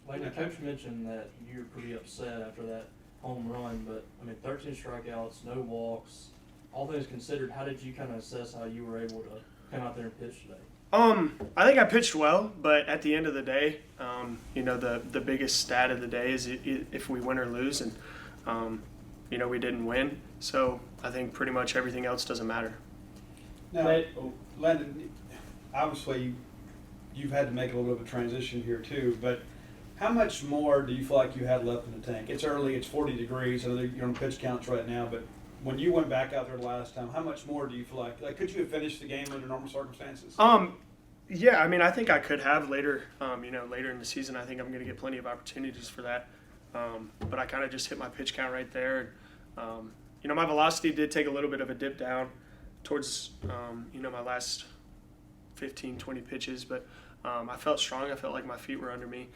Landon, Coach mentioned that you were pretty upset after that home run, but 13 strikeouts, no walks. All things considered, how did you kind of assess how you were able to come out there and pitch today? I think I pitched well, but at the end of the day, the biggest stat of the day is if we win or lose, and we didn't win. So I think pretty much everything else doesn't matter. Now, Landon, obviously you've had to make a little bit of a transition here too, but how much more do you feel like you had left in the tank? It's early, it's 40 degrees, I know you're on pitch counts right now, but when you went back out there the last time, how much more do you feel like could you have finished the game under normal circumstances? Yeah, I think I could have later, later in the season. I think I'm going to get plenty of opportunities for that. But I kind of just hit my pitch count right there. And, my velocity did take a little bit of a dip down towards, my last 15, 20 pitches. But I felt strong. I felt like my feet were under me.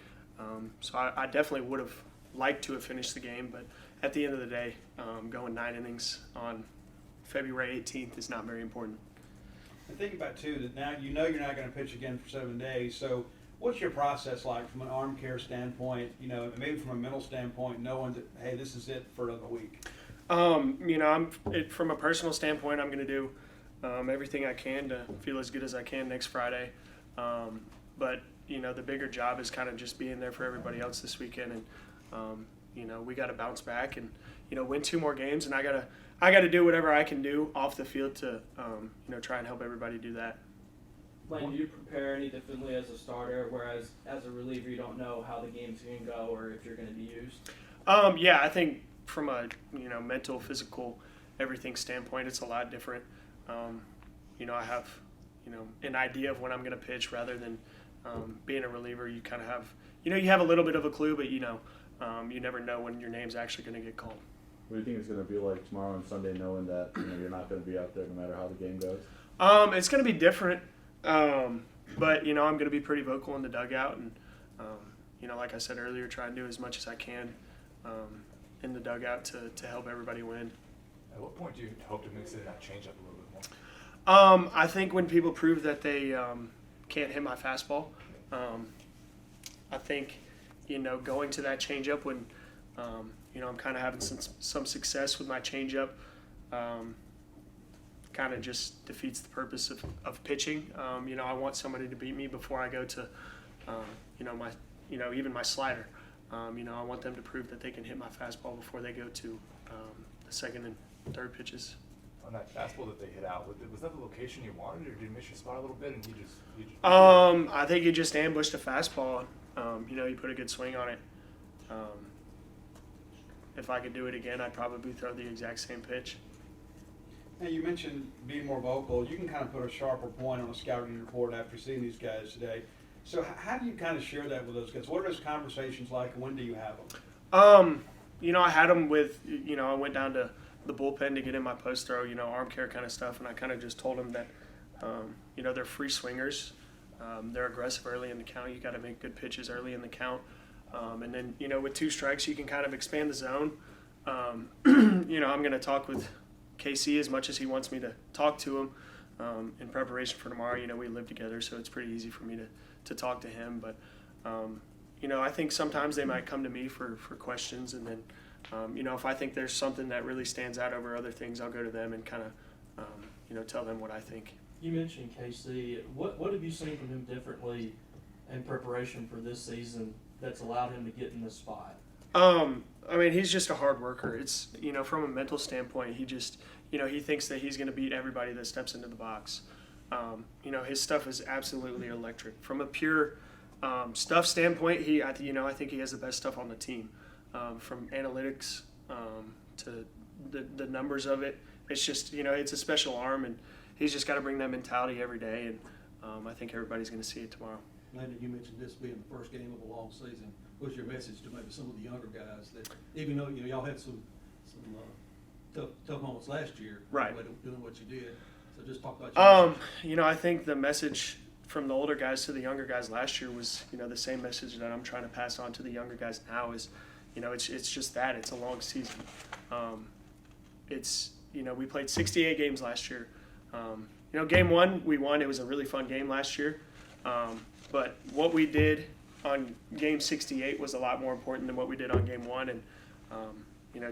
So I definitely would have liked to have finished the game. But at the end of the day, going 9 innings on February 18th is not very important. And think about, too, that now you know you're not going to pitch again for 7 days. So what's your process like from an arm care standpoint, maybe from a mental standpoint, knowing that, hey, this is it for another week? From a personal standpoint, I'm going to do everything I can to feel as good as I can next Friday. But, the bigger job is kind of just being there for everybody else this weekend. And, we got to bounce back and, win 2 more games. And I got to do whatever I can do off the field to, try and help everybody do that. Landon, do you prepare any differently as a starter, whereas as a reliever you don't know how the game's going to go or if you're going to be used? Yeah, I think from a mental, physical, everything standpoint, it's a lot different. I have an idea of when I'm going to pitch rather than being a reliever. You kind of have you have a little bit of a clue, but you never know when your name's actually going to get called. What do you think it's going to be like tomorrow and Sunday, knowing that you're not going to be out there no matter how the game goes? It's going to be different, but I'm going to be pretty vocal in the dugout, and like I said earlier, try and do as much as I can in the dugout to help everybody win. At what point do you hope to mix it and change up a little bit more? I think when people prove that they can't hit my fastball, I think going to that changeup when I'm kind of having some success with my changeup. Kind of just defeats the purpose of pitching. I want somebody to beat me before I go to, even my slider. I want them to prove that they can hit my fastball before they go to the second and third pitches. On that fastball that they hit out, was that the location you wanted, or did you miss your spot a little bit and you just I think he just ambushed a fastball. He put a good swing on it. If I could do it again, I'd probably throw the exact same pitch. Now, you mentioned being more vocal. You can kind of put a sharper point on a scouting report after seeing these guys today. So how do you kind of share that with those guys? What are those conversations like, and when do you have them? I had them with, I went down to the bullpen to get in my post throw, arm care kind of stuff, and I kind of just told them that, they're free swingers. They're aggressive early in the count. You got to make good pitches early in the count. And then, with 2 strikes, you can kind of expand the zone. I'm going to talk with KC as much as he wants me to talk to him in preparation for tomorrow. We live together, so it's pretty easy for me to talk to him. But, I think sometimes they might come to me for questions. And then, if I think there's something that really stands out over other things, I'll go to them and kind of, tell them what I think. You mentioned KC. What have you seen from him differently in preparation for this season that's allowed him to get in this spot? He's just a hard worker. It's, from a mental standpoint, he just, he thinks that he's going to beat everybody that steps into the box. His stuff is absolutely electric. From a pure stuff standpoint, I think he has the best stuff on the team. From analytics to the numbers of it, it's just, it's a special arm, and he's just got to bring that mentality every day, and I think everybody's going to see it tomorrow. Landon, you mentioned this being the first game of a long season. What's your message to maybe some of the younger guys that, even though y'all had some tough moments last year, right, doing what you did? So just talk about your message. I think the message from the older guys to the younger guys last year was, the same message that I'm trying to pass on to the younger guys now is, it's just that it's a long season. We played 68 games last year. Game 1 we won. It was a really fun game last year. But what we did on game 68 was a lot more important than what we did on game 1, and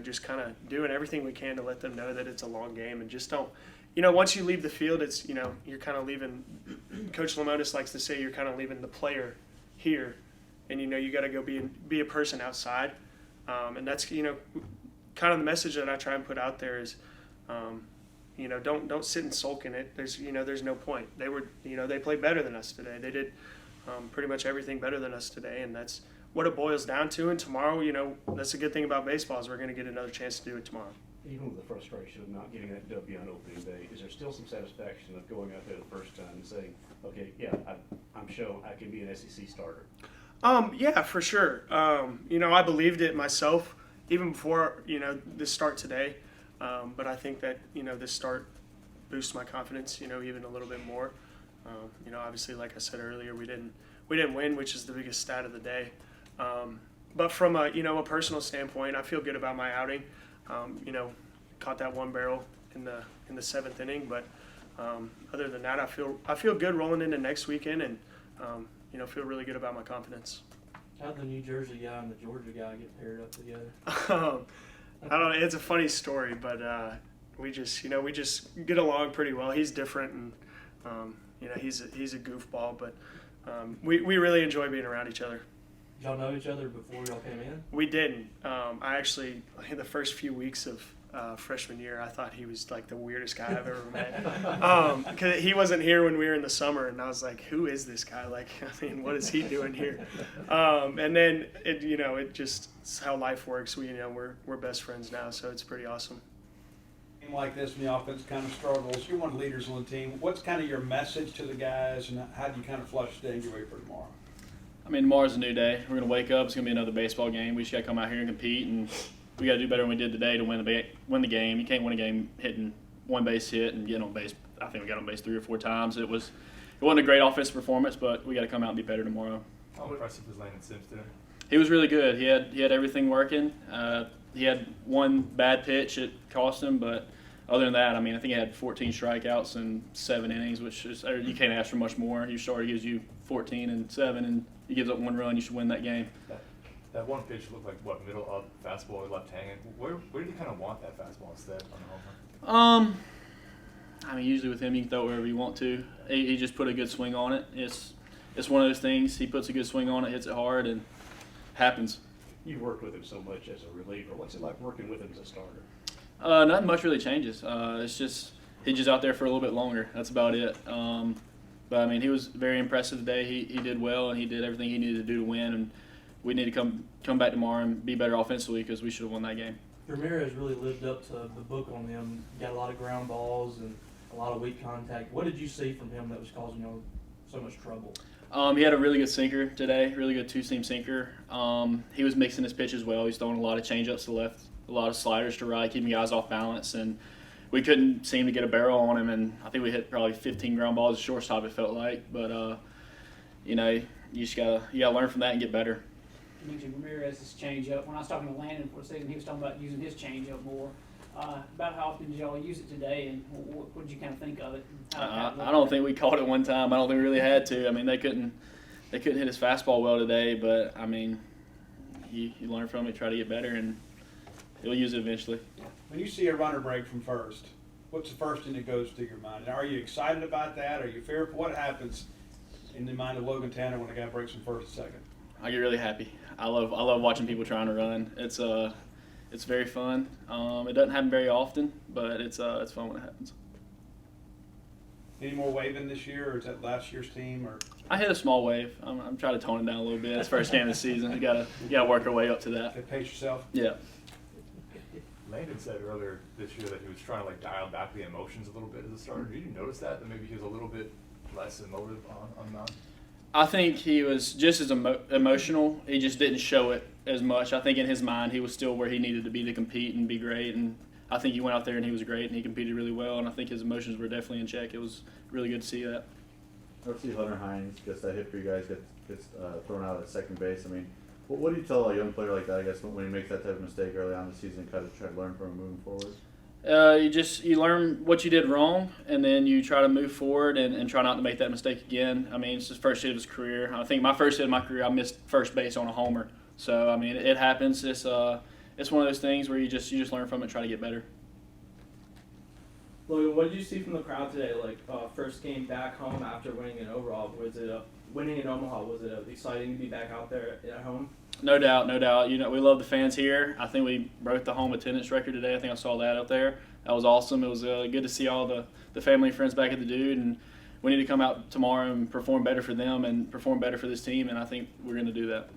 just kind of doing everything we can to let them know that it's a long game, and just don't. Once you leave the field, it's you're kind of leaving. Coach Lamonis likes to say you're kind of leaving the player here, and you got to go be a person outside, and that's kind of the message that I try and put out there is, don't sit and sulk in it. There's no point. They played better than us today. They did pretty much everything better than us today, and that's what it boils down to. And tomorrow, that's a good thing about baseball is we're going to get another chance to do it tomorrow. Even with the frustration of not getting that W on opening day, is there still some satisfaction of going out there the first time and saying, okay, yeah, I'm shown I can be an SEC starter? Yeah, for sure. I believed it myself even before, this start today. But I think that, this start boosts my confidence, even a little bit more. Obviously, like I said earlier, we didn't win, which is the biggest stat of the day. But from a personal standpoint, I feel good about my outing. Caught that one barrel in the 7th inning, but other than that, I feel good rolling into next weekend, and feel really good about my confidence. How'd the New Jersey guy and the Georgia guy get paired up together? I don't know. It's a funny story, but we just get along pretty well. He's different, and he's a goofball, but we really enjoy being around each other. Did y'all know each other before y'all came in? We didn't. I actually, in the first few weeks of freshman year, I thought he was like the weirdest guy I've ever met. Because he wasn't here when we were in the summer, and I was like, "Who is this guy? Like, what is he doing here?" And then it just it's how life works. We're best friends now, so it's pretty awesome. Team like this, when the offense kind of struggles, you're one of the leaders on the team. What's kind of your message to the guys, and how do you kind of flush the danger away for tomorrow? I mean, tomorrow's a new day. We're going to wake up. It's going to be another baseball game. We just got to come out here and compete, and we got to do better than we did today to win the game. You can't win a game hitting one base hit and getting on base. I think we got on base 3 or 4 times. It wasn't a great offensive performance, but we got to come out and be better tomorrow. How impressive was Landon today? He was really good. He had everything working. He had one bad pitch that cost him, but other than that, I mean, I think he had 14 strikeouts in 7 innings, which is you can't ask for much more. Your starter gives you 14 and 7, and he gives up 1 run. You should win that game. That one pitch looked like middle up fastball, left hanging. Where did he kind of want that fastball instead on the home run? I mean, usually with him, you can throw it wherever you want to. He just put a good swing on it. It's one of those things. He puts a good swing on it, hits it hard, and happens. You've worked with him so much as a reliever. What's it like working with him as a starter? Nothing much really changes. It's just he's just out there for a little bit longer. That's about it. But I mean, he was very impressive today. He did well, and he did everything he needed to do to win. And we need to come back tomorrow and be better offensively because we should have won that game. Ramirez really lived up to the book on him. Got a lot of ground balls and a lot of weak contact. What did you see from him that was causing so much trouble? He had a really good sinker today, really good 2-seam sinker. He was mixing his pitch as well. He was throwing a lot of changeups to left, a lot of sliders to right, keeping guys off balance, and we couldn't seem to get a barrel on him. And I think we hit probably 15 ground balls at shortstop. It felt like, but you just gotta learn from that and get better. You mentioned Ramirez's changeup. When I was talking to Landon before the season, he was talking about using his changeup more. About how often did y'all use it today, and what did you kind of think of it? I don't think we caught it one time. I don't think we really had to. I mean, they couldn't hit his fastball well today, but I mean, you learn from it, try to get better, and he'll use it eventually. When you see a runner break from first, what's the first thing that goes through your mind? Are you excited about that? Are you fearful? What happens in the mind of Logan Tanner when a guy breaks from first to second? I get really happy. I love watching people trying to run. It's very fun. It doesn't happen very often, but it's fun when it happens. Any more waving this year, or is that last year's team? Or I hit a small wave. I'm trying to tone it down a little bit. It's first game of the season. You gotta work our way up to that. pace yourself? Yeah. Landon said earlier this year that he was trying to dial back the emotions a little bit as a starter. Did you notice that maybe he was a little bit less emotive on the mound? I think he was just as emotional. He just didn't show it as much. I think in his mind he was still where he needed to be to compete and be great. And I think he went out there and he was great and he competed really well. And I think his emotions were definitely in check. It was really good to see that. Let's see Hunter Hines gets that hit for you guys, gets thrown out at second base. I mean, what do you tell a young player like that, I guess, when he makes that type of mistake early on in the season, kind of try to learn from him moving forward? You learn what you did wrong, and then you try to move forward and try not to make that mistake again. I mean, it's his first hit of his career. I think my first hit of my career, I missed first base on a homer. So I mean, it happens. It's one of those things where you just learn from it, and try to get better. Logan, what did you see from the crowd today? Like first game back home after winning an overall, was it winning in Omaha? Was it exciting to be back out there at home? No doubt, no doubt. We love the fans here. I think we broke the home attendance record today. I think I saw that out there. That was awesome. It was good to see all the family and friends back at the Dude, and we need to come out tomorrow and perform better for them and perform better for this team, and I think we're going to do that.